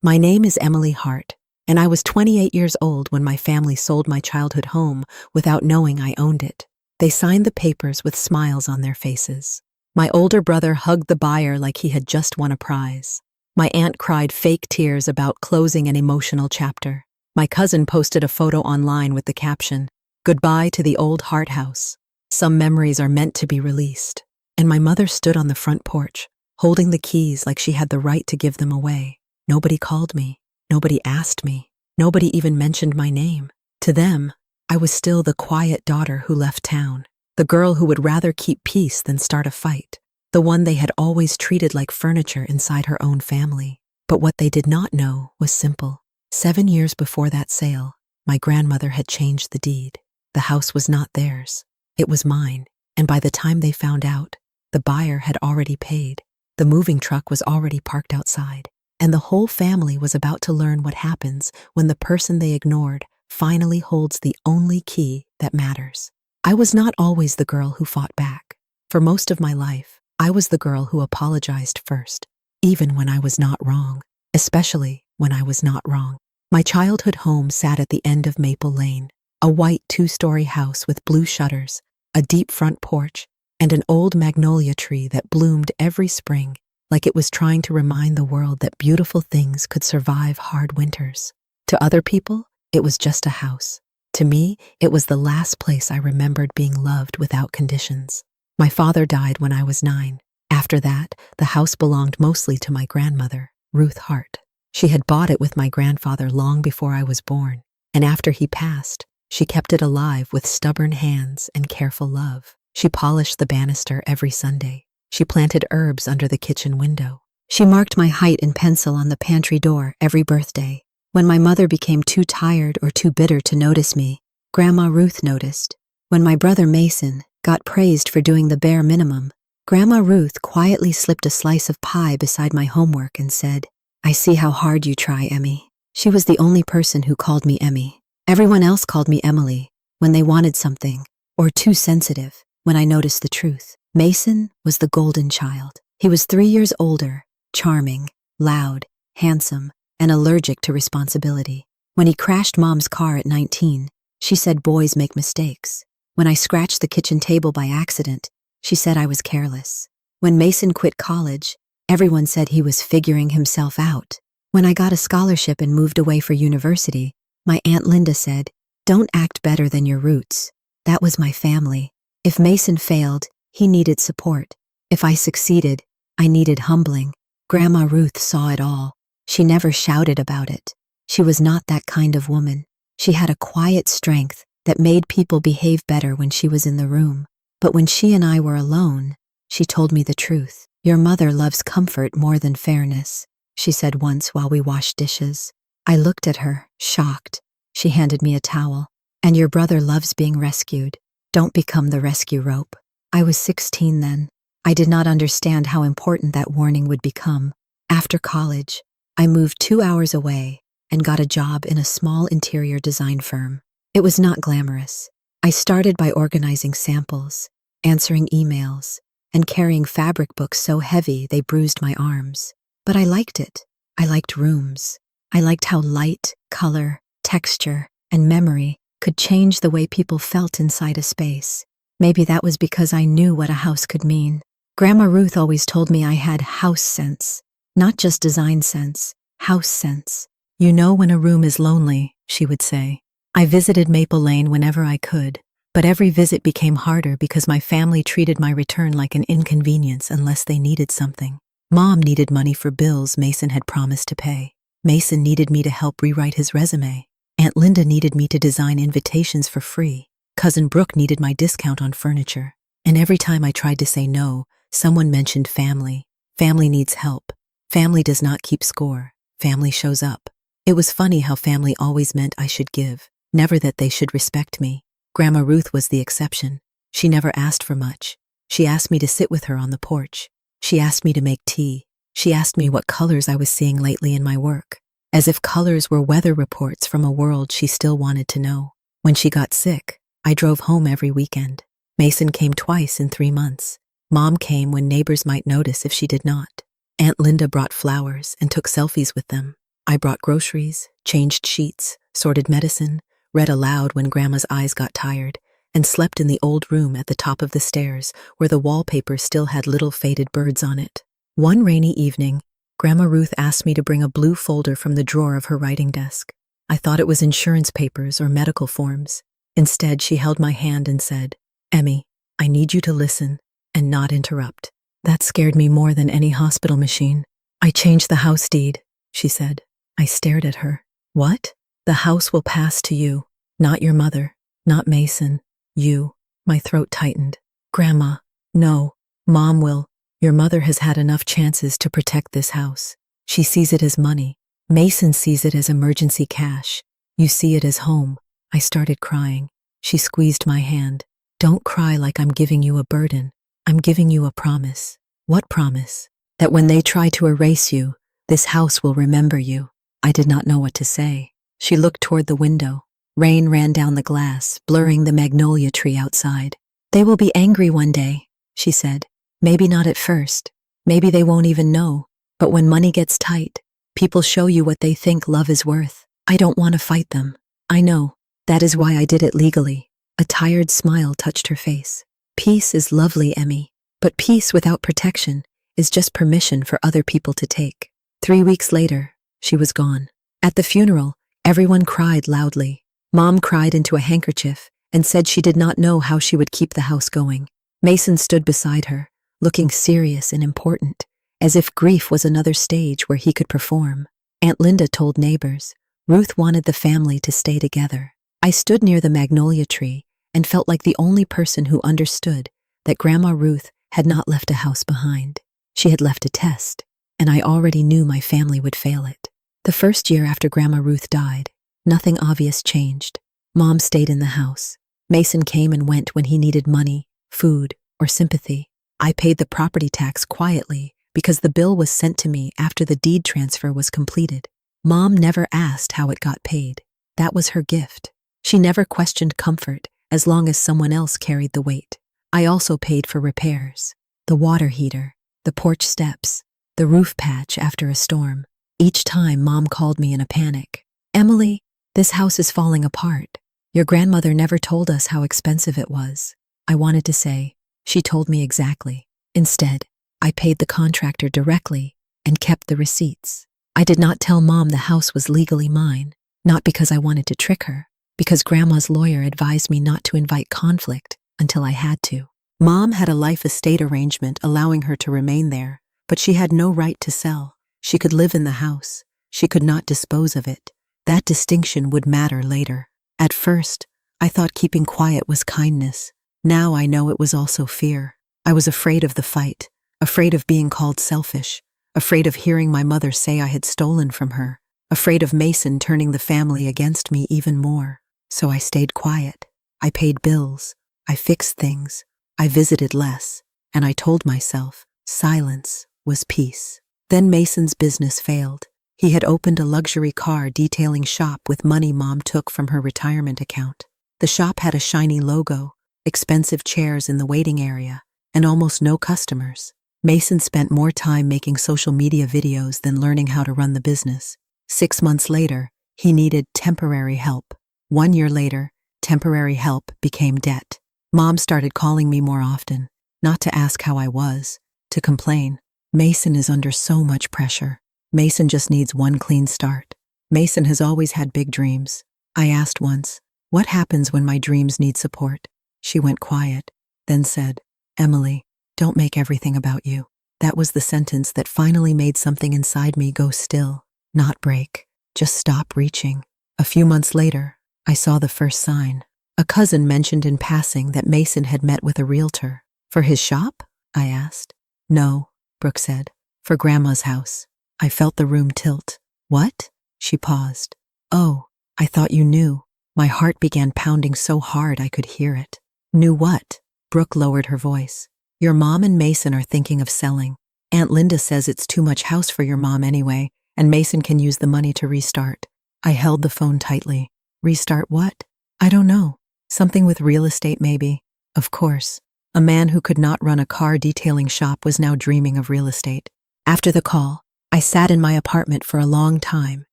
My name is Emily Hart, and I was 28 years old when my family sold my childhood home without knowing I owned it. They signed the papers with smiles on their faces. My older brother hugged the buyer like he had just won a prize. My aunt cried fake tears about closing an emotional chapter. My cousin posted a photo online with the caption, "Goodbye to the old Hart house. Some memories are meant to be released." And my mother stood on the front porch, holding the keys like she had the right to give them away. Nobody called me. Nobody asked me. Nobody even mentioned my name. To them, I was still the quiet daughter who left town, the girl who would rather keep peace than start a fight, the one they had always treated like furniture inside her own family. But what they did not know was simple. 7 years before that sale, my grandmother had changed the deed. The house was not theirs. It was mine, and by the time they found out, the buyer had already paid. The moving truck was already parked outside. And the whole family was about to learn what happens when the person they ignored finally holds the only key that matters. I was not always the girl who fought back. For most of my life, I was the girl who apologized first, even when I was not wrong, especially when I was not wrong. My childhood home sat at the end of Maple Lane, a white 2-story house with blue shutters, a deep front porch, and an old magnolia tree that bloomed every spring, like it was trying to remind the world that beautiful things could survive hard winters. To other people, it was just a house. To me, it was the last place I remembered being loved without conditions. My father died when I was 9. After that, the house belonged mostly to my grandmother, Ruth Hart. She had bought it with my grandfather long before I was born, and after he passed, she kept it alive with stubborn hands and careful love. She polished the banister every Sunday. She planted herbs under the kitchen window. She marked my height in pencil on the pantry door every birthday. When my mother became too tired or too bitter to notice me, Grandma Ruth noticed. When my brother Mason got praised for doing the bare minimum, Grandma Ruth quietly slipped a slice of pie beside my homework and said, "I see how hard you try, Emmy." She was the only person who called me Emmy. Everyone else called me Emily when they wanted something, or too sensitive when I noticed the truth. Mason was the golden child. He was 3 years older, charming, loud, handsome, and allergic to responsibility. When he crashed Mom's car at 19, she said boys make mistakes. When I scratched the kitchen table by accident, she said I was careless. When Mason quit college, everyone said he was figuring himself out. When I got a scholarship and moved away for university, my Aunt Linda said, "Don't act better than your roots." That was my family. If Mason failed, he needed support. If I succeeded, I needed humbling. Grandma Ruth saw it all. She never shouted about it. She was not that kind of woman. She had a quiet strength that made people behave better when she was in the room. But when she and I were alone, she told me the truth. "Your mother loves comfort more than fairness," she said once while we washed dishes. I looked at her, shocked. She handed me a towel. "And your brother loves being rescued. Don't become the rescue rope." I was 16 then. I did not understand how important that warning would become. After college, I moved 2 hours away and got a job in a small interior design firm. It was not glamorous. I started by organizing samples, answering emails, and carrying fabric books so heavy they bruised my arms. But I liked it. I liked rooms. I liked how light, color, texture, and memory could change the way people felt inside a space. Maybe that was because I knew what a house could mean. Grandma Ruth always told me I had house sense. Not just design sense, house sense. "You know when a room is lonely," she would say. I visited Maple Lane whenever I could, but every visit became harder because my family treated my return like an inconvenience unless they needed something. Mom needed money for bills Mason had promised to pay. Mason needed me to help rewrite his resume. Aunt Linda needed me to design invitations for free. Cousin Brooke needed my discount on furniture. And every time I tried to say no, someone mentioned family. Family needs help. Family does not keep score. Family shows up. It was funny how family always meant I should give, never that they should respect me. Grandma Ruth was the exception. She never asked for much. She asked me to sit with her on the porch. She asked me to make tea. She asked me what colors I was seeing lately in my work, as if colors were weather reports from a world she still wanted to know. When she got sick, I drove home every weekend. Mason came twice in 3 months. Mom came when neighbors might notice if she did not. Aunt Linda brought flowers and took selfies with them. I brought groceries, changed sheets, sorted medicine, read aloud when Grandma's eyes got tired, and slept in the old room at the top of the stairs where the wallpaper still had little faded birds on it. One rainy evening, Grandma Ruth asked me to bring a blue folder from the drawer of her writing desk. I thought it was insurance papers or medical forms. Instead, she held my hand and said, "Emmy, I need you to listen and not interrupt." That scared me more than any hospital machine. "I changed the house deed," she said. I stared at her. "What?" "The house will pass to you, not your mother, not Mason, you." My throat tightened. "Grandma, no, Mom will. Your mother has had enough chances to protect this house. She sees it as money. Mason sees it as emergency cash. You see it as home." I started crying. She squeezed my hand. "Don't cry like I'm giving you a burden. I'm giving you a promise." "What promise?" "That when they try to erase you, this house will remember you." I did not know what to say. She looked toward the window. Rain ran down the glass, blurring the magnolia tree outside. "They will be angry one day," she said. "Maybe not at first. Maybe they won't even know. But when money gets tight, people show you what they think love is worth. I don't want to fight them. I know. That is why I did it legally." A tired smile touched her face. "Peace is lovely, Emmy. But peace without protection is just permission for other people to take." 3 weeks later, she was gone. At the funeral, everyone cried loudly. Mom cried into a handkerchief and said she did not know how she would keep the house going. Mason stood beside her, looking serious and important, as if grief was another stage where he could perform. Aunt Linda told neighbors. Ruth wanted the family to stay together. I stood near the magnolia tree and felt like the only person who understood that Grandma Ruth had not left a house behind. She had left a test, and I already knew my family would fail it. The first year after Grandma Ruth died, nothing obvious changed. Mom stayed in the house. Mason came and went when he needed money, food, or sympathy. I paid the property tax quietly because the bill was sent to me after the deed transfer was completed. Mom never asked how it got paid. That was her gift. She never questioned comfort as long as someone else carried the weight. I also paid for repairs. The water heater, the porch steps, the roof patch after a storm. Each time Mom called me in a panic. "Emily, this house is falling apart. Your grandmother never told us how expensive it was." I wanted to say, "She told me exactly." Instead, I paid the contractor directly and kept the receipts. I did not tell Mom the house was legally mine, not because I wanted to trick her, because Grandma's lawyer advised me not to invite conflict until I had to. Mom had a life estate arrangement allowing her to remain there, but she had no right to sell. She could live in the house. She could not dispose of it. That distinction would matter later. At first, I thought keeping quiet was kindness. Now I know it was also fear. I was afraid of the fight, afraid of being called selfish, afraid of hearing my mother say I had stolen from her, afraid of Mason turning the family against me even more. So I stayed quiet. I paid bills. I fixed things. I visited less. And I told myself silence was peace. Then Mason's business failed. He had opened a luxury car detailing shop with money Mom took from her retirement account. The shop had a shiny logo, expensive chairs in the waiting area, and almost no customers. Mason spent more time making social media videos than learning how to run the business. 6 months later, he needed temporary help. 1 year later, temporary help became debt. Mom started calling me more often, not to ask how I was, to complain. "Mason is under so much pressure. Mason just needs one clean start. Mason has always had big dreams." I asked once, "What happens when my dreams need support?" She went quiet, then said, "Emily, don't make everything about you." That was the sentence that finally made something inside me go still, not break, just stop reaching. A few months later, I saw the first sign. A cousin mentioned in passing that Mason had met with a realtor. "For his shop?" I asked. "No," Brooke said, "for Grandma's house." I felt the room tilt. "What?" She paused. "Oh, I thought you knew." My heart began pounding so hard I could hear it. "Knew what?" Brooke lowered her voice. "Your mom and Mason are thinking of selling. Aunt Linda says it's too much house for your mom anyway, and Mason can use the money to restart." I held the phone tightly. "Restart what?" "I don't know. Something with real estate maybe." Of course. A man who could not run a car detailing shop was now dreaming of real estate. After the call, I sat in my apartment for a long time,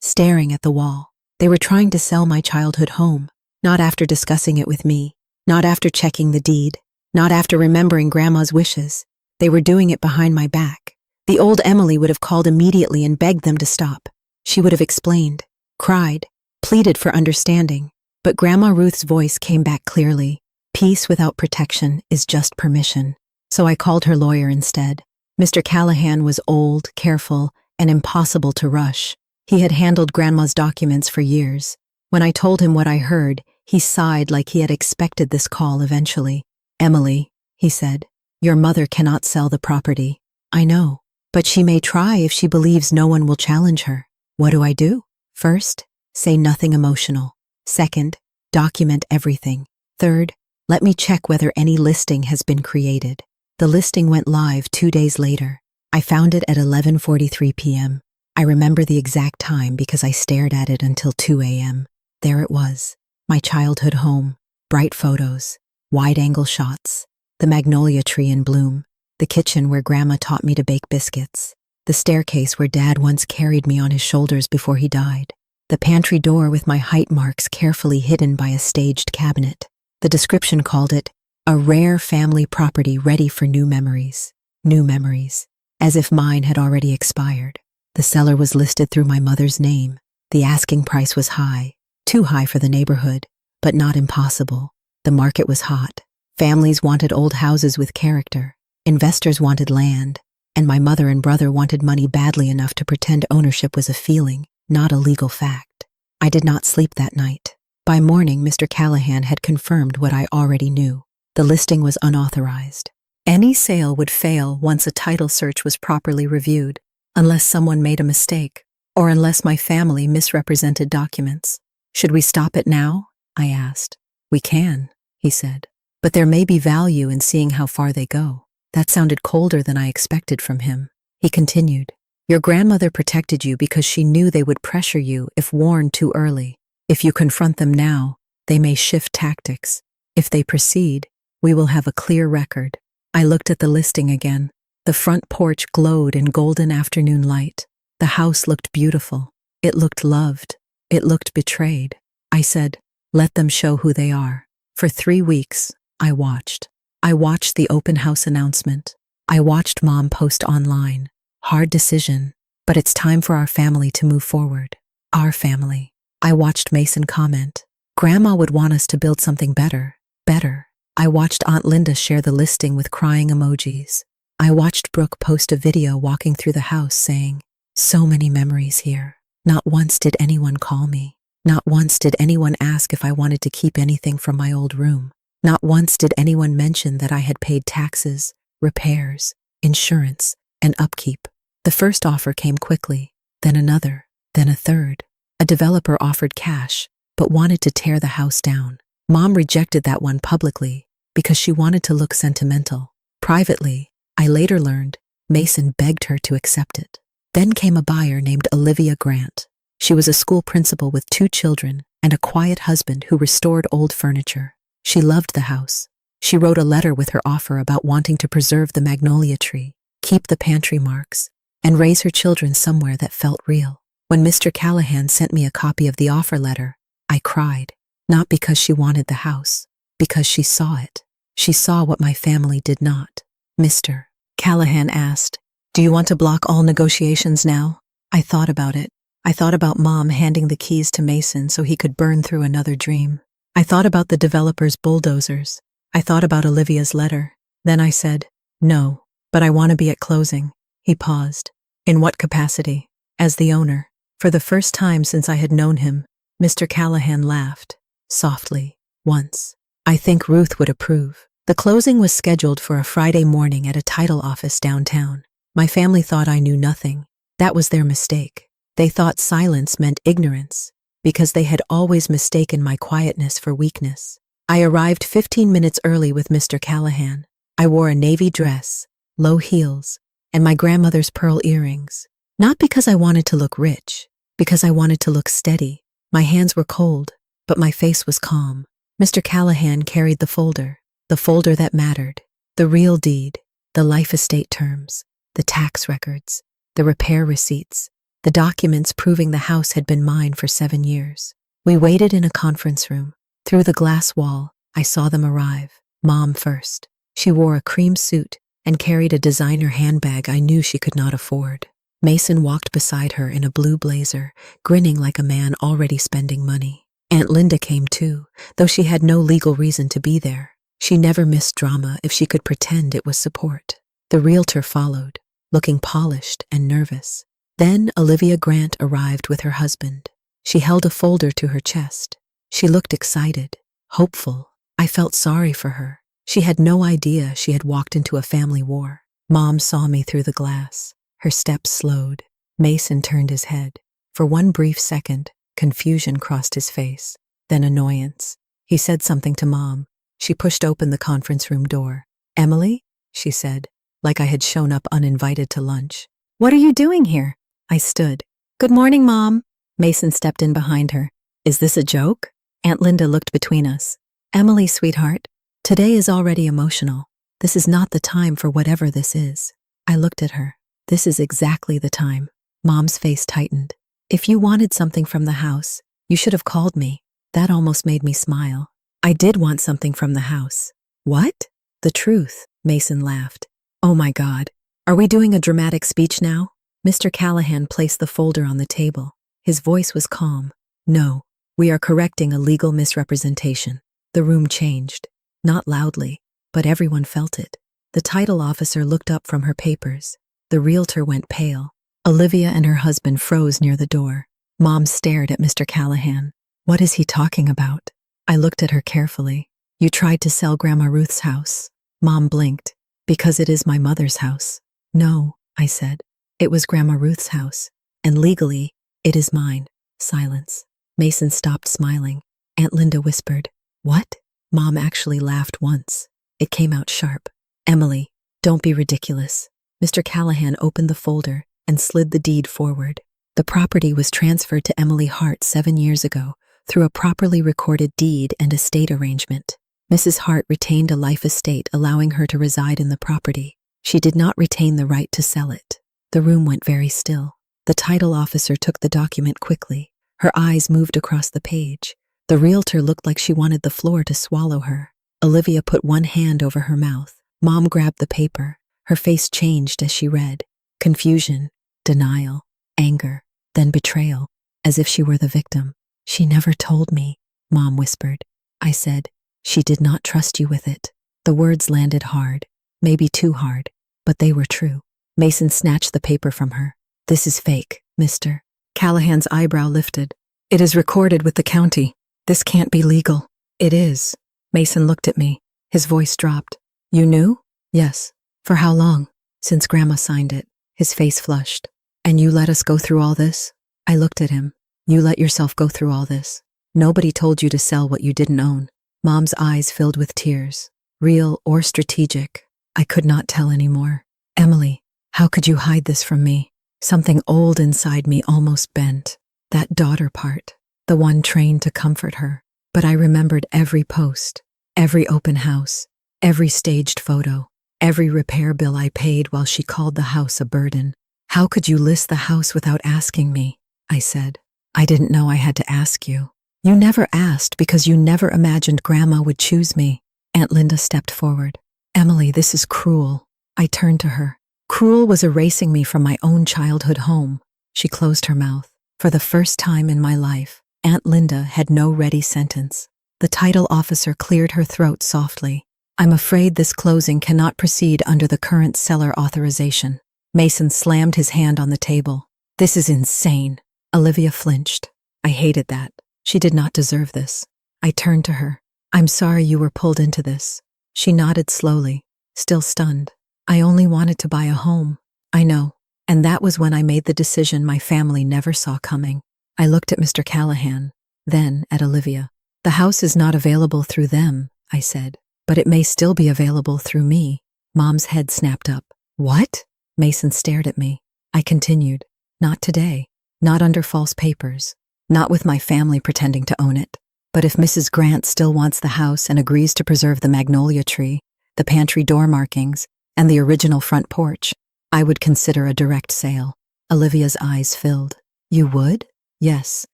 staring at the wall. They were trying to sell my childhood home, not after discussing it with me, not after checking the deed, not after remembering Grandma's wishes. They were doing it behind my back. The old Emily would have called immediately and begged them to stop. She would have explained, cried, pleaded for understanding. But Grandma Ruth's voice came back clearly. Peace without protection is just permission. So I called her lawyer instead. Mr. Callahan was old, careful, and impossible to rush. He had handled Grandma's documents for years. When I told him what I heard, he sighed like he had expected this call eventually. Emily, he said, your mother cannot sell the property. I know, but she may try if she believes no one will challenge her. What do I do? First, say nothing emotional. Second, document everything. Third, let me check whether any listing has been created. The listing went live 2 days later. I found it at 11:43 p.m. I remember the exact time because I stared at it until 2 a.m. There it was, my childhood home, bright photos, wide-angle shots, the magnolia tree in bloom, the kitchen where Grandma taught me to bake biscuits, the staircase where Dad once carried me on his shoulders before he died, the pantry door with my height marks carefully hidden by a staged cabinet. The description called it, a rare family property ready for new memories. New memories. As if mine had already expired. The seller was listed through my mother's name. The asking price was high. Too high for the neighborhood, but not impossible. The market was hot. Families wanted old houses with character. Investors wanted land. And my mother and brother wanted money badly enough to pretend ownership was a feeling, not a legal fact. I did not sleep that night. By morning, Mr. Callahan had confirmed what I already knew. The listing was unauthorized. Any sale would fail once a title search was properly reviewed, unless someone made a mistake, or unless my family misrepresented documents. Should we stop it now? I asked. We can, he said. But there may be value in seeing how far they go. That sounded colder than I expected from him. He continued. Your grandmother protected you because she knew they would pressure you if warned too early. If you confront them now, they may shift tactics. If they proceed, we will have a clear record. I looked at the listing again. The front porch glowed in golden afternoon light. The house looked beautiful. It looked loved. It looked betrayed. I said, let them show who they are. For 3 weeks, I watched. I watched the open house announcement. I watched Mom post online. Hard decision, but it's time for our family to move forward. Our family. I watched Mason comment. Grandma would want us to build something better. Better. I watched Aunt Linda share the listing with crying emojis. I watched Brooke post a video walking through the house saying, so many memories here. Not once did anyone call me. Not once did anyone ask if I wanted to keep anything from my old room. Not once did anyone mention that I had paid taxes, repairs, insurance, and upkeep. The first offer came quickly, then another, then a third. A developer offered cash, but wanted to tear the house down. Mom rejected that one publicly because she wanted to look sentimental. Privately, I later learned, Mason begged her to accept it. Then came a buyer named Olivia Grant. She was a school principal with 2 children and a quiet husband who restored old furniture. She loved the house. She wrote a letter with her offer about wanting to preserve the magnolia tree, keep the pantry marks, and raise her children somewhere that felt real. When Mr. Callahan sent me a copy of the offer letter, I cried. Not because she wanted the house, because she saw it. She saw what my family did not. Mr. Callahan asked, do you want to block all negotiations now? I thought about it. I thought about Mom handing the keys to Mason so he could burn through another dream. I thought about the developer's bulldozers. I thought about Olivia's letter. Then I said, no, but I want to be at closing. He paused. In what capacity? As the owner. For the first time since I had known him, Mr. Callahan laughed, softly, once. I think Ruth would approve. The closing was scheduled for a Friday morning at a title office downtown. My family thought I knew nothing. That was their mistake. They thought silence meant ignorance, because they had always mistaken my quietness for weakness. I arrived 15 minutes early with Mr. Callahan. I wore a navy dress, low heels, and my grandmother's pearl earrings. Not because I wanted to look rich, because I wanted to look steady. My hands were cold, but my face was calm. Mr. Callahan carried the folder that mattered, the real deed, the life estate terms, the tax records, the repair receipts, the documents proving the house had been mine for 7 years. We waited in a conference room. Through the glass wall, I saw them arrive. Mom first. She wore a cream suit and carried a designer handbag I knew she could not afford. Mason walked beside her in a blue blazer, grinning like a man already spending money. Aunt Linda came too, though she had no legal reason to be there. She never missed drama if she could pretend it was support. The realtor followed, looking polished and nervous. Then Olivia Grant arrived with her husband. She held a folder to her chest. She looked excited, hopeful. I felt sorry for her. She had no idea she had walked into a family war. Mom saw me through the glass. Her steps slowed. Mason turned his head. For one brief second, confusion crossed his face, then annoyance. He said something to Mom. She pushed open the conference room door. "Emily?" she said, like I had shown up uninvited to lunch. "What are you doing here?" I stood. "Good morning, Mom." Mason stepped in behind her. "Is this a joke?" Aunt Linda looked between us. "Emily, sweetheart, today is already emotional. This is not the time for whatever this is." I looked at her. "This is exactly the time." Mom's face tightened. "If you wanted something from the house, you should have called me." That almost made me smile. I did want something from the house. "What?" "The truth," Mason laughed. "Oh my God. Are we doing a dramatic speech now?" Mr. Callahan placed the folder on the table. His voice was calm. "No, we are correcting a legal misrepresentation." The room changed. Not loudly, but everyone felt it. The title officer looked up from her papers. The realtor went pale. Olivia and her husband froze near the door. Mom stared at Mr. Callahan. "What is he talking about?" I looked at her carefully. "You tried to sell Grandma Ruth's house." Mom blinked. "Because it is my mother's house." "No," I said. "It was Grandma Ruth's house, and legally, it is mine." Silence. Mason stopped smiling. Aunt Linda whispered, "What?" Mom actually laughed once. It came out sharp. "Emily, don't be ridiculous." Mr. Callahan opened the folder and slid the deed forward. The property was transferred to Emily Hart 7 years ago through a properly recorded deed and estate arrangement. Mrs. Hart retained a life estate allowing her to reside in the property. She did not retain the right to sell it. The room went very still. The title officer took the document quickly. Her eyes moved across the page. The realtor looked like she wanted the floor to swallow her. Olivia put one hand over her mouth. Mom grabbed the paper. Her face changed as she read. Confusion, denial, anger, then betrayal, as if she were the victim. "She never told me," Mom whispered. I said, "She did not trust you with it." The words landed hard, maybe too hard, but they were true. Mason snatched the paper from her. "This is fake, Mr." Callahan's eyebrow lifted. "It is recorded with the county. This can't be legal." "It is." Mason looked at me. His voice dropped. "You knew?" "Yes." "For how long?" "Since Grandma signed it." His face flushed. "And you let us go through all this?" I looked at him. "You let yourself go through all this. Nobody told you to sell what you didn't own." Mom's eyes filled with tears. Real or strategic, I could not tell anymore. "Emily, how could you hide this from me?" Something old inside me almost bent. That daughter part, the one trained to comfort her. But I remembered every post, every open house, every staged photo, every repair bill I paid while she called the house a burden. "How could you list the house without asking me?" I said. "I didn't know I had to ask you." "You never asked because you never imagined Grandma would choose me." Aunt Linda stepped forward. "Emily, this is cruel." I turned to her. Cruel was erasing me from my own childhood home. She closed her mouth. For the first time in my life, Aunt Linda had no ready sentence. The title officer cleared her throat softly. "I'm afraid this closing cannot proceed under the current seller authorization." Mason slammed his hand on the table. "This is insane." Olivia flinched. I hated that. She did not deserve this. I turned to her. "I'm sorry you were pulled into this." She nodded slowly, still stunned. "I only wanted to buy a home." "I know." And that was when I made the decision my family never saw coming. I looked at Mr. Callahan, then at Olivia. "The house is not available through them," I said, "but it may still be available through me." Mom's head snapped up. "What?" Mason stared at me. I continued, "Not today. Not under false papers. Not with my family pretending to own it. But if Mrs. Grant still wants the house and agrees to preserve the magnolia tree, the pantry door markings, and the original front porch, I would consider a direct sale." Olivia's eyes filled. You would? Yes.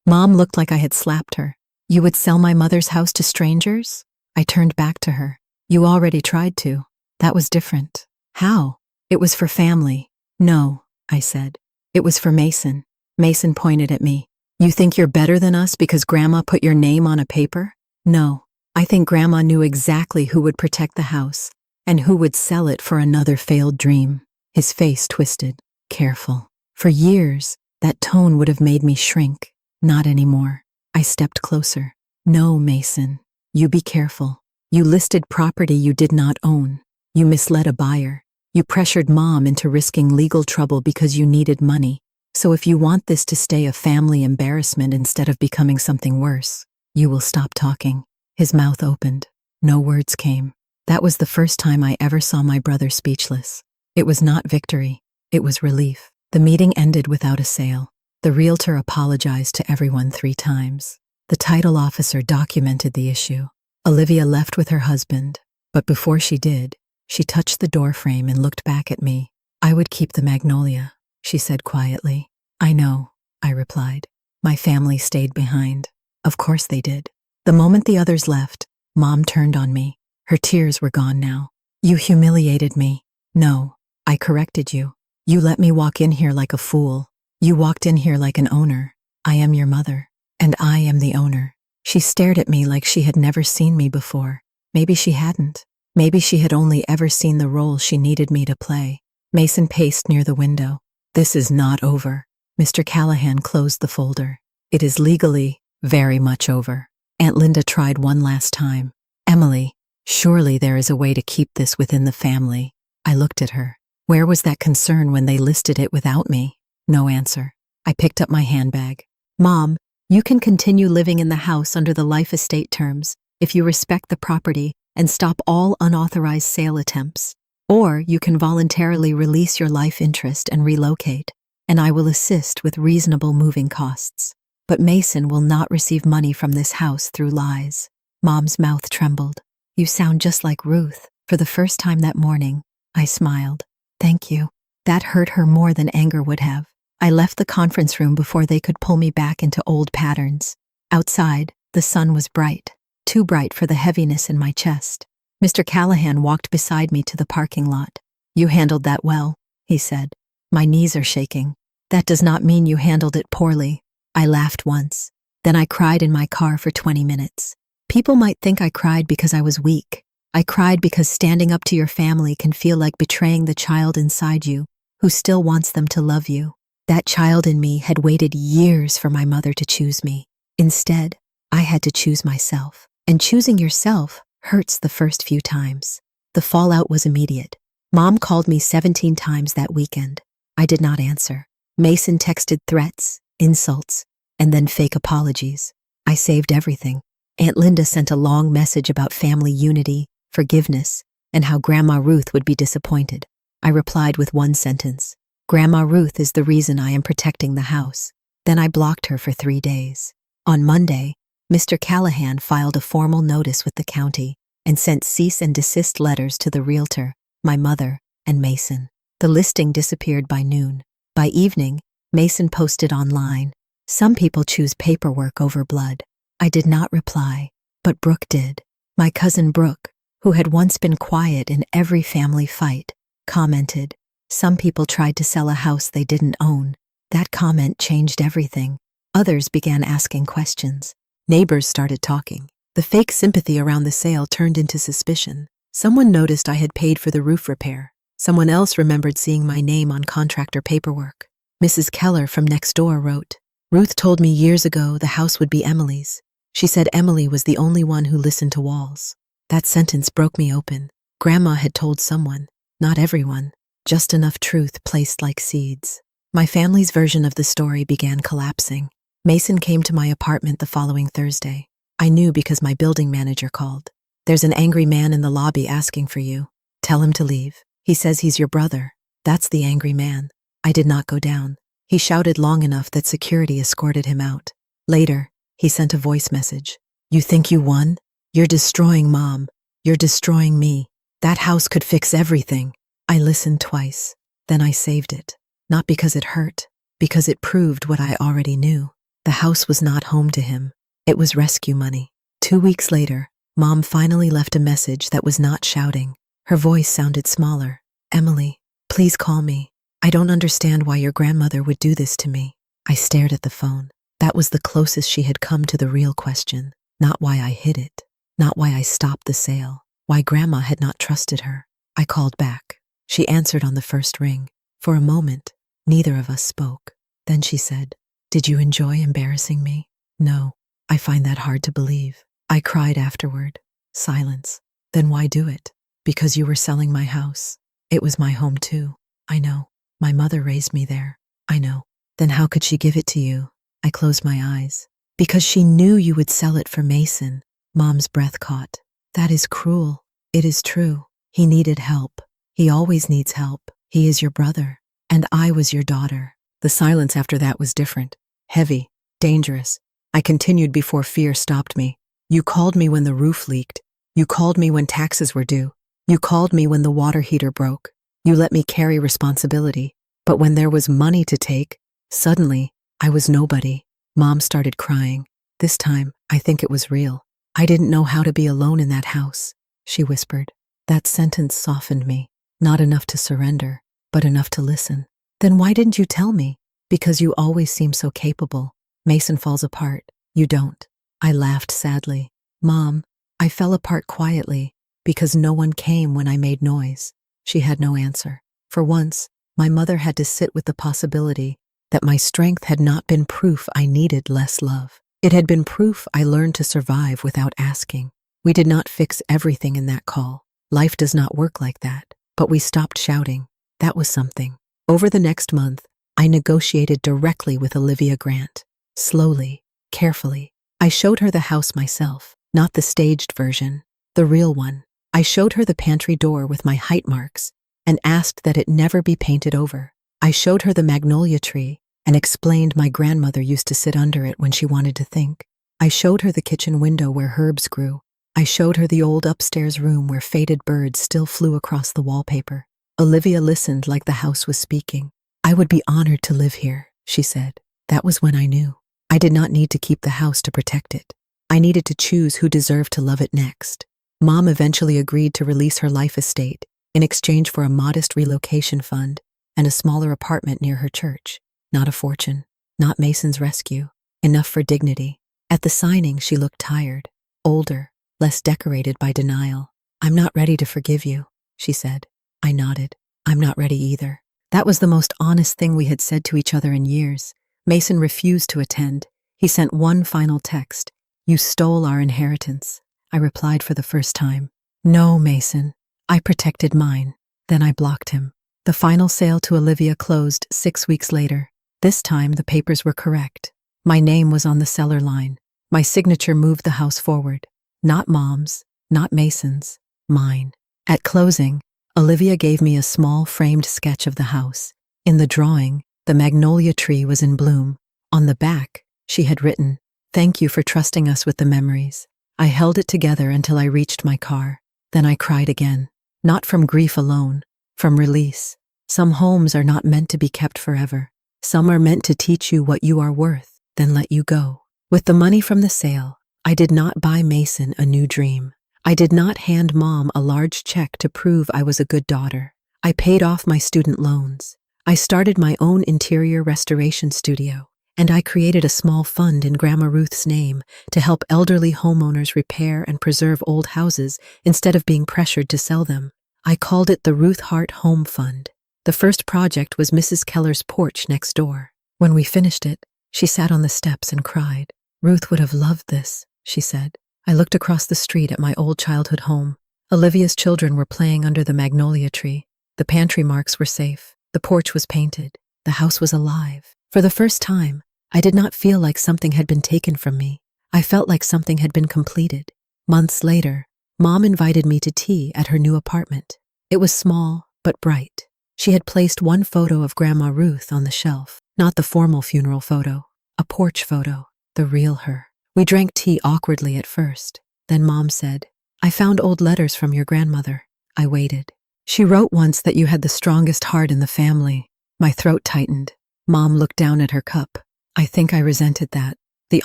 Mom looked like I had slapped her. You would sell my mother's house to strangers? I turned back to her. You already tried to. That was different. How? It was for family. No, I said. It was for Mason. Mason pointed at me. You think you're better than us because Grandma put your name on a paper? No. I think Grandma knew exactly who would protect the house and who would sell it for another failed dream. His face twisted. Careful. For years, that tone would have made me shrink. Not anymore. I stepped closer. No, Mason. You be careful. You listed property you did not own. You misled a buyer. You pressured Mom into risking legal trouble because you needed money. So if you want this to stay a family embarrassment instead of becoming something worse, you will stop talking. His mouth opened. No words came. That was the first time I ever saw my brother speechless. It was not victory. It was relief. The meeting ended without a sale. The realtor apologized to everyone 3 times. The title officer documented the issue. Olivia left with her husband, but before she did, she touched the doorframe and looked back at me. I would keep the magnolia, she said quietly. I know, I replied. My family stayed behind. Of course they did. The moment the others left, Mom turned on me. Her tears were gone now. You humiliated me. No, I corrected you. You let me walk in here like a fool. You walked in here like an owner. I am your mother, and I am the owner. She stared at me like she had never seen me before. Maybe she hadn't. Maybe she had only ever seen the role she needed me to play. Mason paced near the window. This is not over. Mr. Callahan closed the folder. It is legally very much over. Aunt Linda tried one last time. Emily, surely there is a way to keep this within the family. I looked at her. Where was that concern when they listed it without me? No answer. I picked up my handbag. Mom, you can continue living in the house under the life estate terms if you respect the property and stop all unauthorized sale attempts. Or you can voluntarily release your life interest and relocate, and I will assist with reasonable moving costs. But Mason will not receive money from this house through lies. Mom's mouth trembled. You sound just like Ruth. For the first time that morning, I smiled. Thank you. That hurt her more than anger would have. I left the conference room before they could pull me back into old patterns. Outside, the sun was bright, too bright for the heaviness in my chest. Mr. Callahan walked beside me to the parking lot. You handled that well, he said. My knees are shaking. That does not mean you handled it poorly. I laughed once. Then I cried in my car for 20 minutes. People might think I cried because I was weak. I cried because standing up to your family can feel like betraying the child inside you who still wants them to love you. That child in me had waited years for my mother to choose me. Instead, I had to choose myself. And choosing yourself hurts the first few times. The fallout was immediate. Mom called me 17 times that weekend. I did not answer. Mason texted threats, insults, and then fake apologies. I saved everything. Aunt Linda sent a long message about family unity, forgiveness, and how Grandma Ruth would be disappointed. I replied with one sentence. Grandma Ruth is the reason I am protecting the house. Then I blocked her for 3 days. On Monday, Mr. Callahan filed a formal notice with the county and sent cease and desist letters to the realtor, my mother, and Mason. The listing disappeared by noon. By evening, Mason posted online. Some people choose paperwork over blood. I did not reply, but Brooke did. My cousin Brooke, who had once been quiet in every family fight, commented. Some people tried to sell a house they didn't own. That comment changed everything. Others began asking questions. Neighbors started talking. The fake sympathy around the sale turned into suspicion. Someone noticed I had paid for the roof repair. Someone else remembered seeing my name on contractor paperwork. Mrs. Keller from next door wrote, Ruth told me years ago the house would be Emily's. She said Emily was the only one who listened to walls. That sentence broke me open. Grandma had told someone, not everyone, just enough truth placed like seeds. My family's version of the story began collapsing. Mason came to my apartment the following Thursday. I knew because my building manager called. There's an angry man in the lobby asking for you. Tell him to leave. He says he's your brother. That's the angry man. I did not go down. He shouted long enough that security escorted him out. Later, he sent a voice message. You think you won? You're destroying Mom. You're destroying me. That house could fix everything. I listened twice. Then I saved it. Not because it hurt, because it proved what I already knew. The house was not home to him. It was rescue money. 2 weeks later, Mom finally left a message that was not shouting. Her voice sounded smaller. "Emily, please call me. I don't understand why your grandmother would do this to me." I stared at the phone. That was the closest she had come to the real question. Not why I hid it. Not why I stopped the sale. Why Grandma had not trusted her. I called back. She answered on the first ring. For a moment, neither of us spoke. Then she said, "Did you enjoy embarrassing me?" "No. I find that hard to believe." I cried afterward. Silence. "Then why do it?" "Because you were selling my house. It was my home too." "I know. My mother raised me there." "I know." "Then how could she give it to you?" I closed my eyes. "Because she knew you would sell it for Mason." Mom's breath caught. "That is cruel." "It is true. He needed help. He always needs help. He is your brother. And I was your daughter." The silence after that was different. Heavy. Dangerous. I continued before fear stopped me. "You called me when the roof leaked. You called me when taxes were due. You called me when the water heater broke. You let me carry responsibility. But when there was money to take, suddenly, I was nobody." Mom started crying. This time, I think it was real. "I didn't know how to be alone in that house," she whispered. That sentence softened me. Not enough to surrender, but enough to listen. "Then why didn't you tell me?" "Because you always seem so capable. Mason falls apart. You don't." I laughed sadly. "Mom, I fell apart quietly because no one came when I made noise." She had no answer. For once, my mother had to sit with the possibility that my strength had not been proof I needed less love. It had been proof I learned to survive without asking. We did not fix everything in that call. Life does not work like that. But we stopped shouting. That was something. Over the next month, I negotiated directly with Olivia Grant. Slowly, carefully. I showed her the house myself, not the staged version, the real one. I showed her the pantry door with my height marks and asked that it never be painted over. I showed her the magnolia tree and explained my grandmother used to sit under it when she wanted to think. I showed her the kitchen window where herbs grew. I showed her the old upstairs room where faded birds still flew across the wallpaper. Olivia listened like the house was speaking. "I would be honored to live here," she said. That was when I knew. I did not need to keep the house to protect it. I needed to choose who deserved to love it next. Mom eventually agreed to release her life estate in exchange for a modest relocation fund and a smaller apartment near her church. Not a fortune, not Mason's rescue, enough for dignity. At the signing, she looked tired, older, less decorated by denial. "I'm not ready to forgive you," she said. I nodded. "I'm not ready either." That was the most honest thing we had said to each other in years. Mason refused to attend. He sent one final text. "You stole our inheritance." I replied for the first time. "No, Mason. I protected mine." Then I blocked him. The final sale to Olivia closed 6 weeks later. This time the papers were correct. My name was on the seller line. My signature moved the house forward. Not Mom's, not Mason's, mine. At closing, Olivia gave me a small framed sketch of the house. In the drawing, the magnolia tree was in bloom. On the back, she had written, "Thank you for trusting us with the memories." I held it together until I reached my car. Then I cried again. Not from grief alone, from release. Some homes are not meant to be kept forever. Some are meant to teach you what you are worth, then let you go. With the money from the sale, I did not buy Mason a new dream. I did not hand Mom a large check to prove I was a good daughter. I paid off my student loans. I started my own interior restoration studio, and I created a small fund in Grandma Ruth's name to help elderly homeowners repair and preserve old houses instead of being pressured to sell them. I called it the Ruth Hart Home Fund. The first project was Mrs. Keller's porch next door. When we finished it, she sat on the steps and cried. "Ruth would have loved this," she said. I looked across the street at my old childhood home. Olivia's children were playing under the magnolia tree. The pantry marks were safe. The porch was painted. The house was alive. For the first time, I did not feel like something had been taken from me. I felt like something had been completed. Months later, Mom invited me to tea at her new apartment. It was small, but bright. She had placed one photo of Grandma Ruth on the shelf, not the formal funeral photo, a porch photo, the real her. We drank tea awkwardly at first. Then Mom said, "I found old letters from your grandmother." I waited. "She wrote once that you had the strongest heart in the family." My throat tightened. Mom looked down at her cup. I think I resented that. The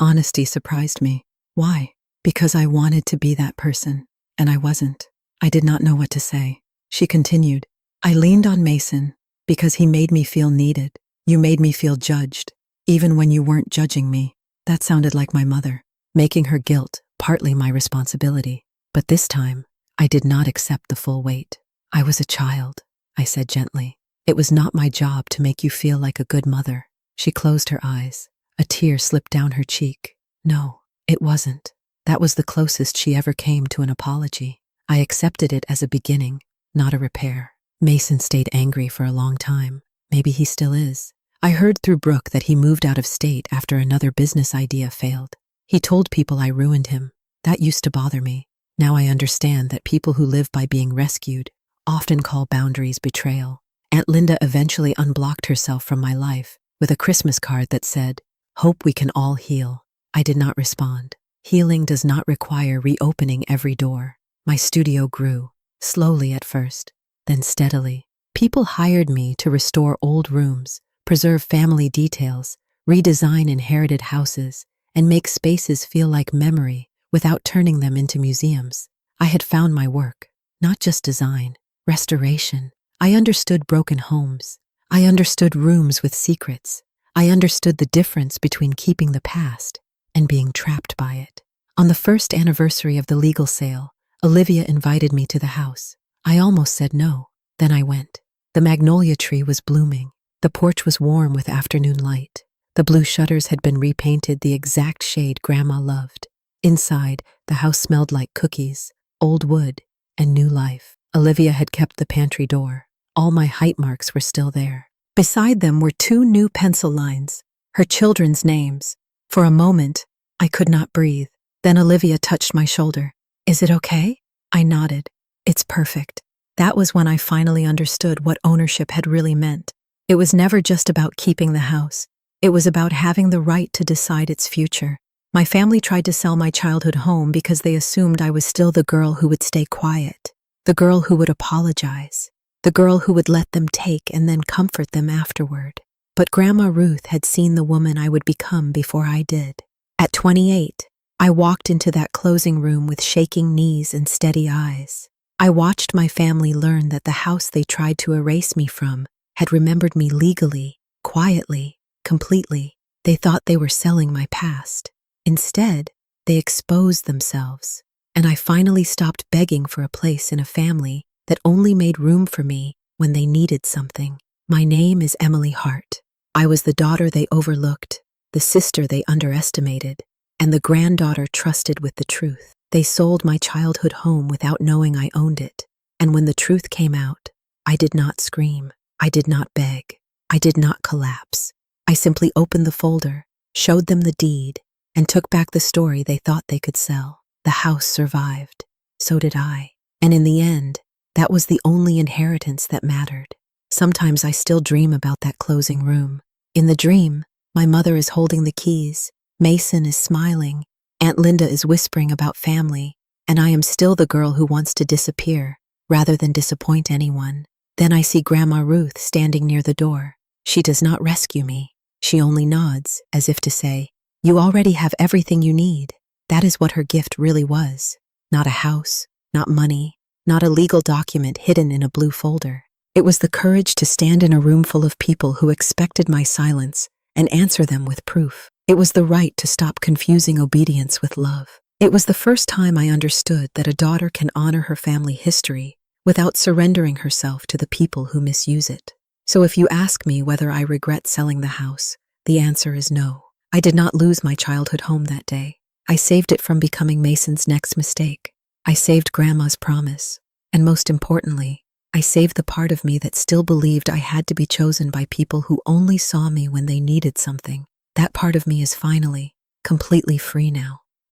honesty surprised me. Why? Because I wanted to be that person, and I wasn't. I did not know what to say. She continued, I leaned on Mason because he made me feel needed. You made me feel judged, even when you weren't judging me. That sounded like my mother, making her guilt partly my responsibility. But this time, I did not accept the full weight. I was a child, I said gently. It was not my job to make you feel like a good mother. She closed her eyes. A tear slipped down her cheek. No, it wasn't. That was the closest she ever came to an apology. I accepted it as a beginning, not a repair. Mason stayed angry for a long time. Maybe he still is. I heard through Brooke that he moved out of state after another business idea failed. He told people I ruined him. That used to bother me. Now I understand that people who live by being rescued often call boundaries betrayal. Aunt Linda eventually unblocked herself from my life with a Christmas card that said, Hope we can all heal. I did not respond. Healing does not require reopening every door. My studio grew, slowly at first, then steadily. People hired me to restore old rooms, preserve family details, redesign inherited houses, and make spaces feel like memory without turning them into museums. I had found my work, not just design, restoration. I understood broken homes. I understood rooms with secrets. I understood the difference between keeping the past and being trapped by it. On the first anniversary of the legal sale, Olivia invited me to the house. I almost said no. Then I went. The magnolia tree was blooming. The porch was warm with afternoon light. The blue shutters had been repainted the exact shade Grandma loved. Inside, the house smelled like cookies, old wood, and new life. Olivia had kept the pantry door. All my height marks were still there. Beside them were 2 new pencil lines, her children's names. For a moment, I could not breathe. Then Olivia touched my shoulder. Is it okay? I nodded. It's perfect. That was when I finally understood what ownership had really meant. It was never just about keeping the house. It was about having the right to decide its future. My family tried to sell my childhood home because they assumed I was still the girl who would stay quiet, the girl who would apologize, the girl who would let them take and then comfort them afterward. But Grandma Ruth had seen the woman I would become before I did. At 28, I walked into that closing room with shaking knees and steady eyes. I watched my family learn that the house they tried to erase me from had remembered me legally, quietly, completely. They thought they were selling my past. Instead, they exposed themselves, and I finally stopped begging for a place in a family that only made room for me when they needed something. My name is Emily Hart. I was the daughter they overlooked, the sister they underestimated, and the granddaughter trusted with the truth. They sold my childhood home without knowing I owned it, and when the truth came out, I did not scream, I did not beg, I did not collapse. I simply opened the folder, showed them the deed, and took back the story they thought they could sell. The house survived. So did I. And in the end, that was the only inheritance that mattered. Sometimes I still dream about that closing room. In the dream, my mother is holding the keys, Mason is smiling, Aunt Linda is whispering about family, and I am still the girl who wants to disappear rather than disappoint anyone. Then I see Grandma Ruth standing near the door. She does not rescue me. She only nods, as if to say, You already have everything you need. That is what her gift really was. Not a house, not money, not a legal document hidden in a blue folder. It was the courage to stand in a room full of people who expected my silence and answer them with proof. It was the right to stop confusing obedience with love. It was the first time I understood that a daughter can honor her family history without surrendering herself to the people who misuse it. So if you ask me whether I regret selling the house, the answer is no. I did not lose my childhood home that day. I saved it from becoming Mason's next mistake. I saved Grandma's promise. And most importantly, I saved the part of me that still believed I had to be chosen by people who only saw me when they needed something. That part of me is finally, completely free now.